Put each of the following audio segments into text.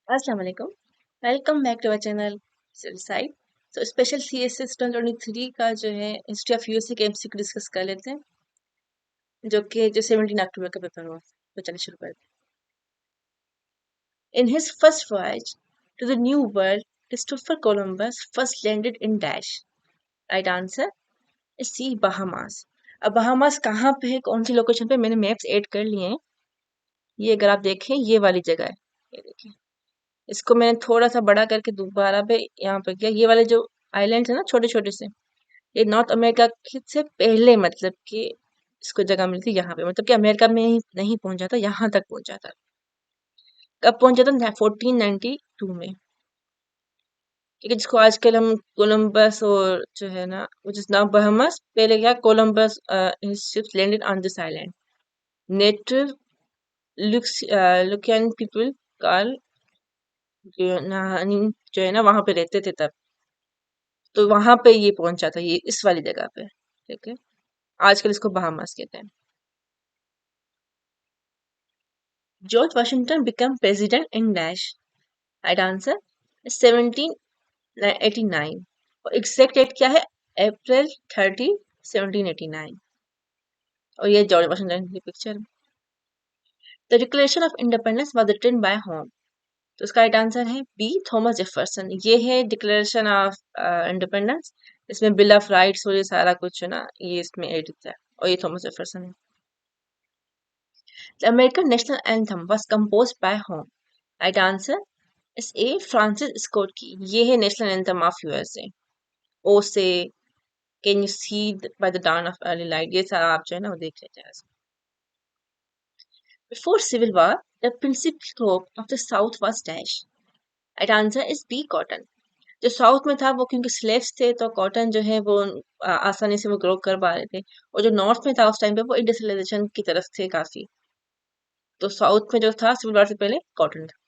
अस्सलाम वालेकुम। Welcome back to our channel side. Special CSS 2023 का जो है हिस्ट्री ऑफ यूएसए के एमसीक्यू डिस्कस कर लेते हैं, जो 17 अक्टूबर का पेपर हुआ। तो चलिए शुरू करते हैं। In his first voyage to the new world, Christopher Columbus first landed in dash. Right answer is C, Bahamas. अब बहामास कहाँ पे है, कौन सी लोकेशन पे, मैंने मैप्स ऐड कर लिए हैं। ये अगर आप देखें, ये वाली जगह है। ये देखिए, इसको मैंने थोड़ा सा बड़ा करके दोबारा पे यहाँ पे किया। ये वाले जो आइलैंड है ना, छोटे छोटे से, ये नॉर्थ अमेरिका से पहले, मतलब कि इसको जगह मिली थी यहाँ पे, मतलब कि अमेरिका में ही नहीं पहुंचा था, यहाँ तक पहुंचा था। कब पहुंचा था? 1492 में। ठीक है, जिसको आजकल हम कोलंबस और जो है ना, which is now Bahamas, पहले क्या, Columbus his ships landed on this island. Native Lucan people कार्ल जो है ना वहां पे रहते थे तब, तो वहां पे ये पहुंचा था, ये इस वाली जगह पे। ठीक है, आजकल इसको बहामास कहते हैं। George Washington become president in dash. Right answer 1789। और एग्जैक्ट डेट क्या है? April 30, 1789। और ये जॉर्ज वाशिंगटन की picture. The declaration of independence was written by whom. तो इसका राइट आंसर है बी, थॉमस जेफरसन। ये है डिक्लेरेशन ऑफ इंडिपेंडेंस। इसमें बिल ऑफ राइट्स और ये सारा कुछ है ना, ये इसमें एडिट है, और ये थॉमस जेफरसन है। The American national anthem was composed by whom. Right answer is A, Francis Scott Key. ये है national anthem of USA. O say can you see by the dawn of early light, ये सारा आप जो है ना वो देख लेते हैं। Before civil war the principal crop of the south was dash. Right answer is B, cotton. जो साउथ में था वो क्योंकि स्लेव्स थे, तो कॉटन जो है वो आसानी से वो ग्रो कर पा रहे थे। और जो नॉर्थ में था उस टाइम पे, वो इंडस्ट्रियलाइजेशन की तरफ थे काफी। तो साउथ में जो था सिविल वॉर से पहले, कॉटन था।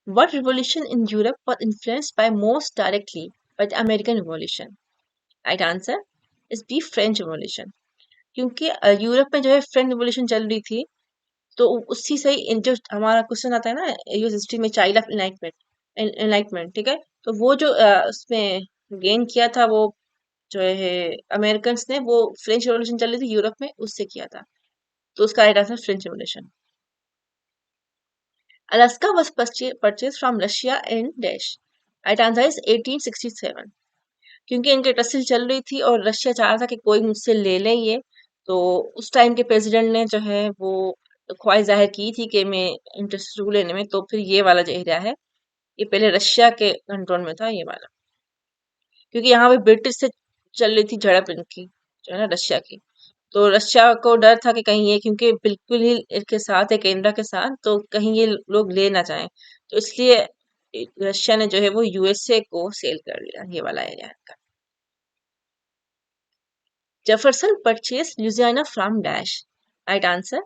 What revolution in Europe was influenced by most directly by the American Revolution? Right answer is B, French Revolution. क्योंकि यूरोप में जो है फ्रेंच रिवॉल्यूशन चल रही थी, तो उसी से ही जो हमारा क्वेश्चन आता है ना यूएस हिस्ट्री में, चाइल्ड ऑफ एनलाइटमेंट, एनलाइटमेंट, ठीक है। तो वो जो उसमें गेन किया था, वो जो है अमेरिकन ने, वो फ्रेंच रिवॉल्यूशन चल रही थी यूरोप में, उससे किया था। तो उसका right answer French revolution. Alaska was purchased from Russia in dash. Right answer is 1867। क्योंकि इनकी टसल चल रही थी और रशिया चाह रहा था कि कोई मुझसे ले ले ये। तो उस टाइम के प्रेसिडेंट ने जो है वो ख्वाहिश जाहिर की थी कि मैं इंटरेस्ट लेने में, तो फिर ये वाला जो एरिया है, ये पहले रशिया के कंट्रोल में था, ये वाला। क्योंकि यहाँ पे ब्रिटिश से चल रही थी झड़प इनकी, जो है ना रशिया की। तो रशिया को डर था कि कहीं ये, क्योंकि बिल्कुल ही इनके साथ है, केंद्र के साथ, तो कहीं ये लोग ले ना जाएं। तो इसलिए रशिया ने जो है वो यूएसए को सेल कर लिया, ये वाला एरिया का। Jefferson purchase Louisiana from dash. Right answer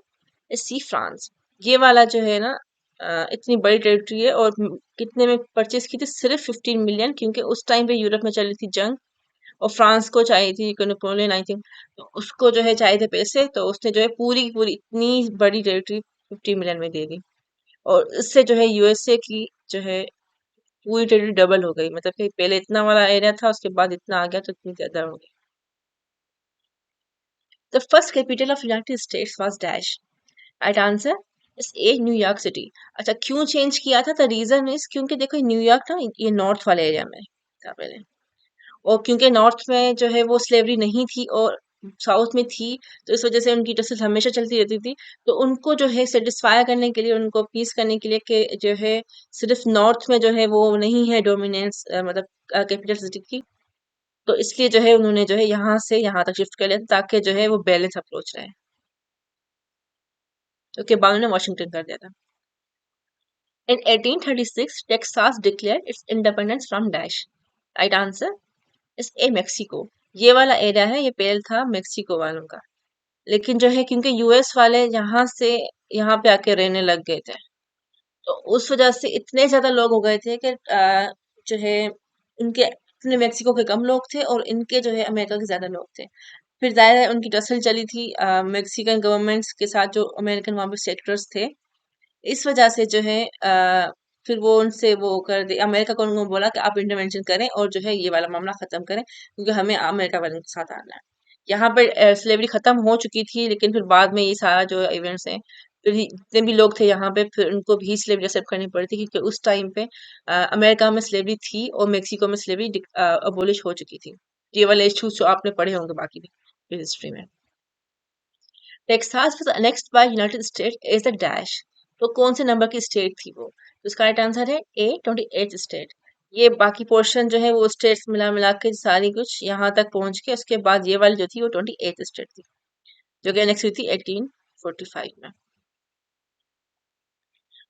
is C, France. ये वाला जो है ना, इतनी बड़ी टेरिटरी है, और कितने में परचेज की थी? सिर्फ 15 मिलियन, क्योंकि उस टाइम पे यूरोप में चल रही थी जंग, और फ्रांस को चाहिए थी नेपोलियन, आई थिंक, तो उसको जो है चाहिए थे पैसे, तो उसने जो है पूरी की पूरी इतनी बड़ी टेरिटरी 50 मिलियन में दे दी। और इससे जो है यूएसए की जो है पूरी टेरिटरी डबल हो गई, मतलब कि पहले इतना वाला एरिया था, उसके बाद इतना आ गया, तो इतनी ज्यादा हो गई। The first capital of United states was dash. Right answer is A, New York city. अच्छा, क्यों चेंज किया था? द रीजन इज, क्योंकि देखो न्यूयॉर्क ना ये नॉर्थ वाले एरिया में था पहले, और क्योंकि नॉर्थ में जो है वो स्लेवरी नहीं थी और साउथ में थी, तो इस वजह से उनकी जैसे हमेशा चलती रहती थी। तो उनको जो है सेटिस्फाई करने के लिए, उनको पीस करने के लिए, कि जो है सिर्फ नॉर्थ में जो है वो नहीं है डोमिनेंस, मतलब कैपिटल सिटी की, तो इसलिए जो है उन्होंने जो है यहाँ से यहाँ तक शिफ्ट कर लिया, ताकि जो है वो बैलेंस अप्रोच रहे। ओके, बाद में वॉशिंगटन कर दिया था। In 1836, Texas declared its independence from dash. Right answer is A, Mexico. ये वाला एरिया है, ये पहले था मेक्सिको वालों का। लेकिन जो है क्योंकि यूएस वाले यहाँ से यहाँ पे आके रहने लग गए थे, तो उस वजह से इतने ज्यादा लोग हो गए थे कि जो है इनके, इतने मेक्सिको के कम लोग थे, और इनके जो है अमेरिका के ज्यादा लोग थे। फिर जाहिर है उनकी टसल चली थी मेक्सिकन गवर्नमेंट्स के साथ, जो अमेरिकन वहां पे सेक्टर्स थे, इस वजह से जो है फिर वो उनसे वो कर दे, अमेरिका को उनको बोला कि आप इंटरवेंशन करें और जो है ये वाला मामला खत्म करें, क्योंकि हमें अमेरिका वालों के साथ आना है। यहाँ पे स्लेवरी खत्म हो चुकी थी, लेकिन फिर बाद में ये सारा जो इवेंट्स हैं, फिर जितने भी लोग थे यहाँ पे, फिर उनको भी स्लेवरी एक्सेप्ट करनी पड़ी थी, क्योंकि उस टाइम पे अमेरिका में स्लेवरी थी और मेक्सिको में स्लेवरी अबोलिश हो चुकी थी। ये वाले इश्यूज जो आपने पढ़े होंगे बाकी भी हिस्ट्री में। Texas was annexed by United state is the dash. तो कौन से नंबर की स्टेट थी वो? तो इसका राइट आंसर है ए 28 स्टेट। ये बाकी पोर्शन जो है वो स्टेट्स मिला मिला के सारी कुछ यहाँ तक पहुंच के उसके बाद ये वाली जो थी वो 28 स्टेट थी, जो कि अनेक्स हुई थी 1845 में।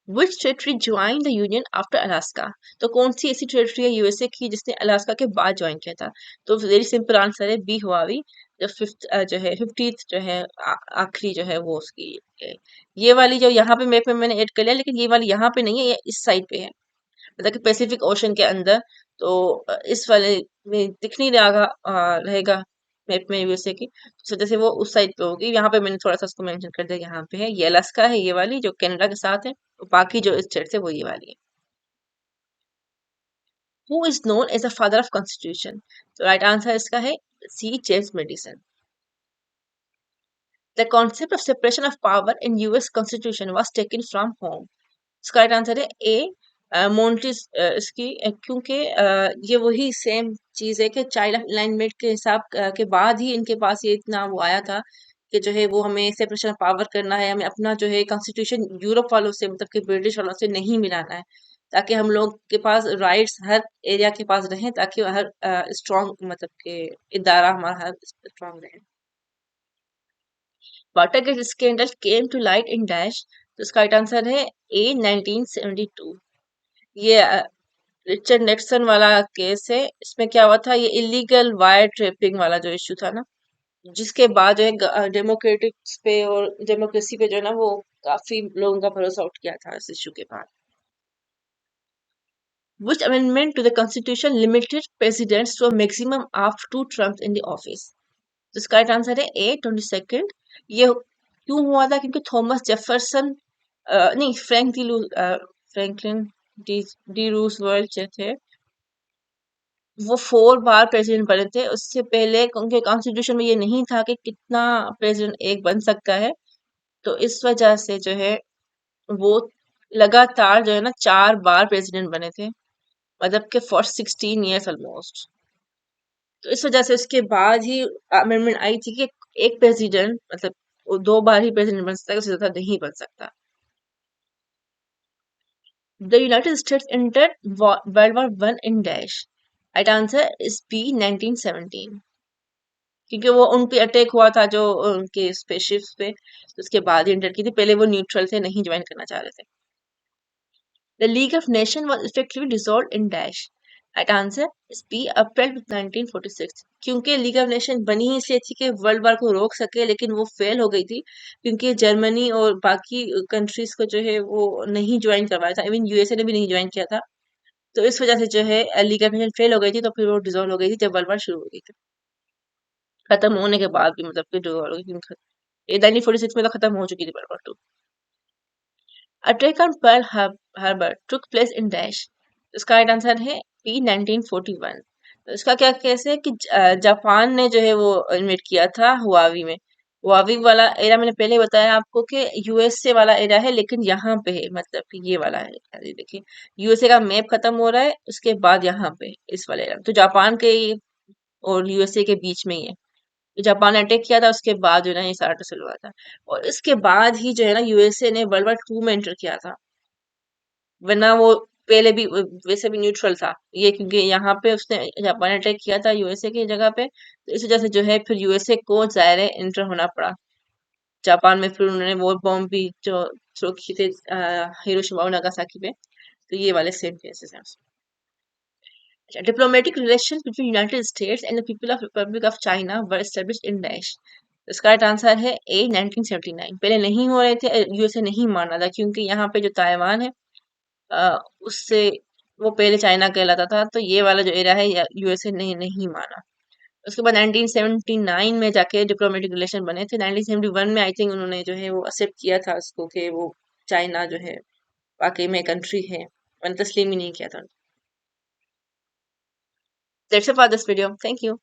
Which territory joined the union after Alaska? तो कौन सी ऐसी टेरिटरी है यूएसए की जिसने अलास्का के बाद ज्वाइन किया था? तो वेरी सिंपल आंसर है बी हुआवी। जो फिफ्थ जो है 50th जो है आखिरी जो है वो उसकी है। ये वाली जो यहाँ पे मैप में मैंने ऐड कर लिया, लेकिन ये वाली यहाँ पे नहीं है, ये इस साइड पे है, मतलब कि पैसिफिक ओशन के अंदर। तो इस वाले में दिख नहीं रहेगा मैप में यूएसए की, तो जैसे वो उस साइड पे होगी। यहाँ पे मैंने थोड़ा सा उसको मेंशन कर दिया, यहाँ पे है ये अलास्का है, ये वाली जो कनाडा के साथ है, और बाकी जो स्टेट्स है वो ये वाली है। Who is known as the father of constitution? तो राइट आंसर इसका है C James Madison. The concept of separation of power in US constitution was taken from whom? इसका राइट आंसर है ए मोन्टिस इसकी क्योंकि ये वही सेम चीज है कि चाइल्ड अलाइनमेंट के हिसाब के बाद ही इनके पास ये इतना वो आया था कि जो है वो हमें सेपरेशन ऑफ पावर करना है, हमें अपना जो है कॉन्स्टिट्यूशन यूरोप वालों से, मतलब कि ब्रिटिश वालों से नहीं मिलाना है, ताकि हम लोग के पास राइट्स हर एरिया के पास रहें, ताकि हर स्ट्रॉन्ग मतलब के इदारा हमारा हर स्ट्रॉन्ग रहे। Watergate scandal came to light in dash? तो इसका राइट आंसर है ए 1972। ये रिचर्ड निक्सन वाला केस है। इसमें क्या हुआ था, ये इलीगल वायर ट्रैपिंग वाला जो इश्यू था ना, जिसके बाद जो है डेमोक्रेटिक्स पे और डेमोक्रेसी पे जो है ना, वो काफी लोगों का भरोसा उठ गया था इस इश्यू के बाद। Which amendment to the constitution limited presidents to a maximum of 2 terms in the office? तो इसका राइट आंसर है ए 22nd। ये क्यों हुआ था? क्योंकि थॉमस जेफरसन नहीं, फ्रैंकलिन डी डी रूजवेल्ट जो थे, वो 4 बार प्रेसिडेंट बने थे। उससे पहले उनके कॉन्स्टिट्यूशन में ये नहीं था कि कितना प्रेसिडेंट एक बन सकता है, तो इस वजह से जो है वो लगातार जो है ना 4 बार प्रेसिडेंट बने थे, मतलब कि फॉर 16 years ऑलमोस्ट। तो इस वजह से उसके बाद ही अमेंडमेंट आई थी कि एक प्रेसिडेंट, मतलब वो 2 बार ही प्रेसिडेंट बन सकता है, उससे ज्यादा नहीं बन सकता। The United States entered World War I in dash? Right answer is B 1917। क्योंकि वो उन पे अटैक हुआ था जो उनके स्पेसशिप्स पे, तो उसके बाद ही एंटर की थी। पहले वो न्यूट्रल थे, नहीं ज्वाइन करना चाह रहे थे। The League of Nation was effectively dissolved in dash? Right answer is B April 1946। क्योंकि लीग ऑफ नेशन बनी ही इसलिए थी कि वर्ल्ड वार को रोक सके, लेकिन वो फेल हो गई थी, क्योंकि जर्मनी और बाकी कंट्रीज को जो है वो नहीं ज्वाइन करवाया था, इवन यूएसए ने भी नहीं ज्वाइन किया था। तो इस वजह से जो है लीग ऑफ नेशन फेल हो गई थी, तो फिर वो डिसॉल्व हो गई थी जब वर्ल्ड वार शुरू हो गई थी। खत्म होने के बाद भी, मतलब कि डिसॉल्व हो गई थी। ये 1946 में तो खत्म हो चुकी थी world war 2। Attack on Pearl Harbor took place in dash? इसका राइट आंसर है पी 1941। तो इसका क्या केस है कि जापान ने जो है वो इन्वेट किया था हुआवी में। हुआवी वाला एरिया मैंने पहले बताया आपको कि यूएसए वाला एरिया है, लेकिन यहाँ पे है, मतलब कि ये वाला है, ये देखिए यूएसए का मैप खत्म हो रहा है, उसके बाद यहाँ पे इस वाले एरिया, तो जापान के और यूएसए के बीच में ही है। जापान ने अटैक किया था, उसके बाद जो है ना ये सारा टसल हुआ था, और इसके बाद ही जो है ना यूएसए ने वर्ल्ड वॉर 2 में एंटर किया था, वरना वो पहले भी वैसे भी न्यूट्रल था ये, क्योंकि यहाँ पे उसने जापान ने अटैक किया था यूएसए की जगह पे, तो इस वजह से जो है फिर यूएसए को जाहिर है एंटर होना पड़ा जापान में। फिर उन्होंने वो बॉम्ब भी जो थ्रो किए थे हिरोशिमा और नागासाकी पे, तो ये वाले सेम केसेस हैं। Diplomatic relation between United states and the people of Republic of China were established in dash? इसका राइट आंसर है ए 1979। पहले नहीं हो रहे थे, यूएसए नहीं माना था, क्योंकि यहाँ पे जो ताइवान है उससे वो पहले चाइना कहलाता था, तो ये वाला जो एरिया है यूएसए ने नहीं माना। उसके बाद 1979 में जाके डिप्लोमेटिक रिलेशन बने थे। 1971 में आई थिंक उन्होंने जो है वो एक्सेप्ट किया था उसको कि वो चाइना जो है वाकई में कंट्री है, मैंने तस्लीम ही नहीं किया था। That's it for this video. Thank you.